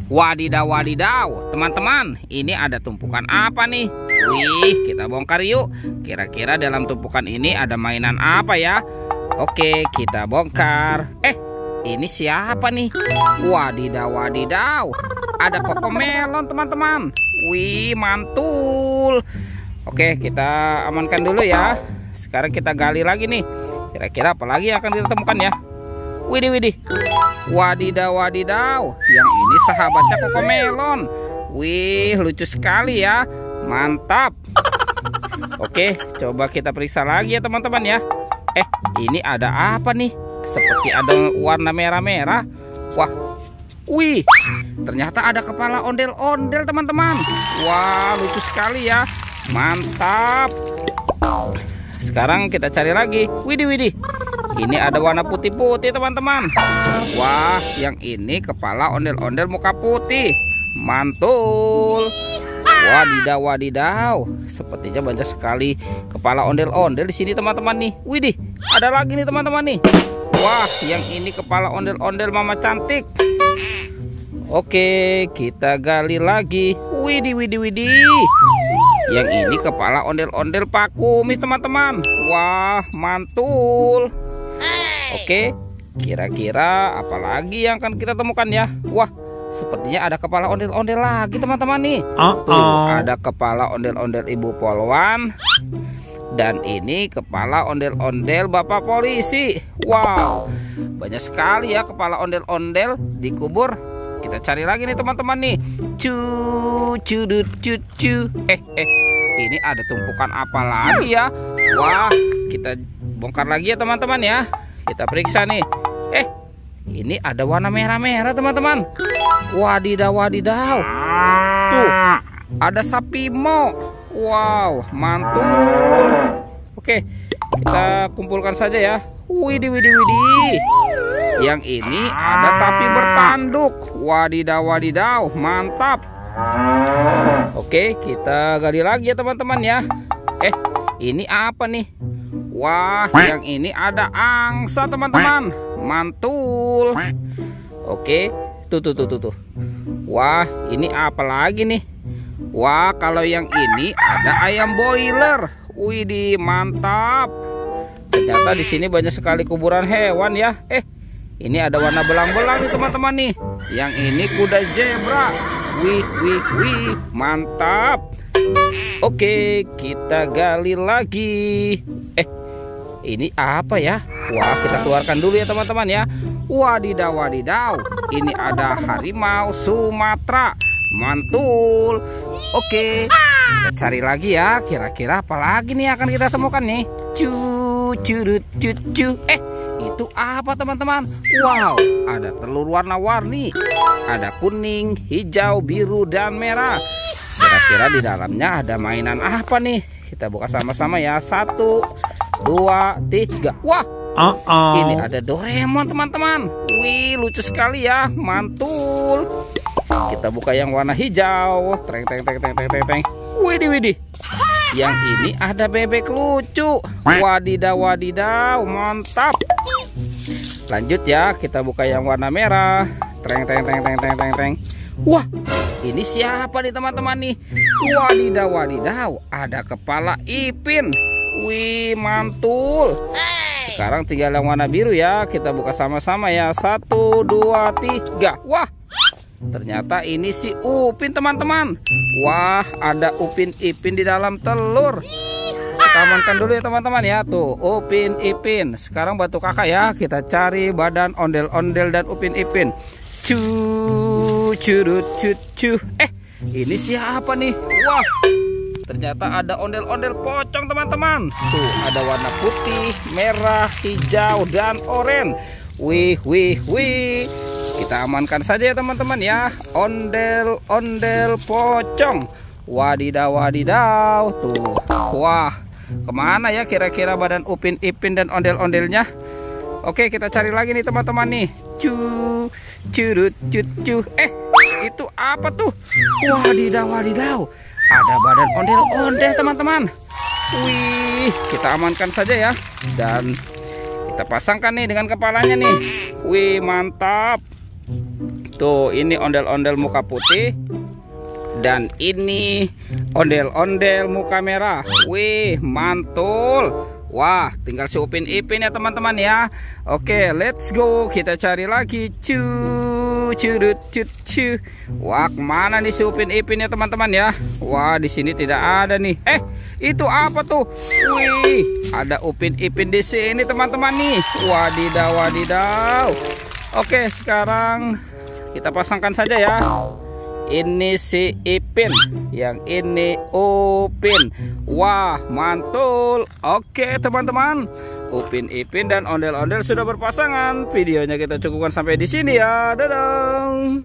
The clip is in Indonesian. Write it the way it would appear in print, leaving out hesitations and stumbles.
Wadidaw, wadidaw, teman-teman, ini ada tumpukan apa nih? Wih, kita bongkar yuk. Kira-kira dalam tumpukan ini ada mainan apa ya? Oke, kita bongkar. Ini siapa nih? Wadidaw, wadidaw, ada Cocomelon, teman-teman. Wih, mantul. Oke, kita amankan dulu ya. Sekarang kita gali lagi nih. Kira-kira apa lagi yang akan kita temukan ya? Widih, widih. Wadidaw, wadidaw, yang ini sahabatnya Cocomelon. Wih, lucu sekali ya. Mantap. Oke, coba kita periksa lagi ya teman-teman ya. Ini ada apa nih? Seperti ada warna merah-merah. Wah, wih, ternyata ada kepala ondel-ondel teman-teman. Wah, lucu sekali ya. Mantap. Sekarang kita cari lagi. Widih, widih. Ini ada warna putih-putih teman-teman. Wah, yang ini kepala ondel-ondel muka putih. Mantul. Wadidaw, wadidaw, sepertinya banyak sekali kepala ondel-ondel di sini teman-teman nih. Widih, ada lagi nih teman-teman nih. Wah, yang ini kepala ondel-ondel mama cantik. Oke, kita gali lagi. Widih, widih, widih. Yang ini kepala ondel-ondel Pak Kumis teman-teman. Wah, mantul. Oke, kira-kira apa lagi yang akan kita temukan ya? Wah, sepertinya ada kepala ondel-ondel lagi teman-teman nih. Tuh, ada kepala ondel-ondel Ibu Polwan. Dan ini kepala ondel-ondel Bapak Polisi. Wow, banyak sekali ya kepala ondel-ondel dikubur. Kita cari lagi nih teman-teman nih. Ini ada tumpukan apa lagi ya? Wah, kita bongkar lagi ya teman-teman ya. Kita periksa nih. Ini ada warna merah-merah teman-teman. Wadidaw, wadidaw. Tuh, ada Sapimo. Wow, mantul. Oke, kita kumpulkan saja ya. Widih, widih, widih. Yang ini ada sapi bertanduk. Wadidaw, wadidaw, mantap. Oke, kita gali lagi ya teman-teman ya. Ini apa nih? Wah, yang ini ada angsa teman-teman. Mantul. Oke, tuh. Wah, ini apa lagi nih? Wah, kalau yang ini ada ayam boiler. Widih, mantap. Ternyata di sini banyak sekali kuburan hewan ya. Ini ada warna belang-belang nih teman-teman nih. Yang ini kuda zebra. Wih, mantap. Oke, kita gali lagi. Ini apa ya? Wah, kita keluarkan dulu ya teman-teman ya. Wadidaw, wadidaw, ini ada harimau Sumatera. Mantul. Oke, kita cari lagi ya. Kira-kira apa lagi nih akan kita temukan nih? Itu apa teman-teman? Wow, ada telur warna-warni. Ada kuning, hijau, biru, dan merah. Kira-kira di dalamnya ada mainan apa nih? Kita buka sama-sama ya. 1, 2, 3. Wah, ini ada Doraemon teman-teman. Wih, lucu sekali ya. Mantul. Kita buka yang warna hijau. Treng. Widih, widih. Yang ini ada bebek lucu. Wadidaw, wadidaw, mantap. Lanjut ya, kita buka yang warna merah. Treng. Wah, ini siapa nih teman-teman nih? Wadidaw, wadidaw, ada kepala Ipin. Wih, mantul. Sekarang tinggal yang warna biru ya. Kita buka sama-sama ya. 1, 2, 3. Wah, ternyata ini si Upin teman-teman. Wah, ada Upin Ipin di dalam telur. Kita amankan dulu ya teman-teman ya. Tuh, Upin Ipin. Sekarang bantu kakak ya. Kita cari badan ondel-ondel dan Upin Ipin. Ini siapa nih? Wah, ternyata ada ondel-ondel pocong teman-teman. Tuh, ada warna putih, merah, hijau, dan oranye. Wih. Kita amankan saja ya teman-teman ya. Ondel-ondel pocong. Wadidaw, wadidaw. Tuh, wah, kemana ya kira-kira badan Upin Ipin dan ondel-ondelnya? Oke, kita cari lagi nih teman-teman nih. Itu apa tuh? Wadidaw, wadidaw, ada badan ondel-ondel teman-teman. Wih, kita amankan saja ya. Dan kita pasangkan nih dengan kepalanya nih. Wih, mantap. Tuh, ini ondel-ondel muka putih. Dan ini ondel-ondel muka merah. Wih, mantul. Wah, tinggal si Upin Ipin ya teman-teman ya. Oke, let's go. Kita cari lagi. Wah, kemana nih si Upin Ipin ya teman-teman ya? Wah, di sini tidak ada nih. Itu apa tuh? Wih, ada Upin Ipin di sini teman-teman nih. Wadidaw, wadidaw. Oke, sekarang kita pasangkan saja ya. Ini si Ipin, yang ini Upin. Wah, mantul. Oke teman-teman, Upin Ipin dan ondel-ondel sudah berpasangan. Videonya kita cukupkan sampai di sini ya. Dadah.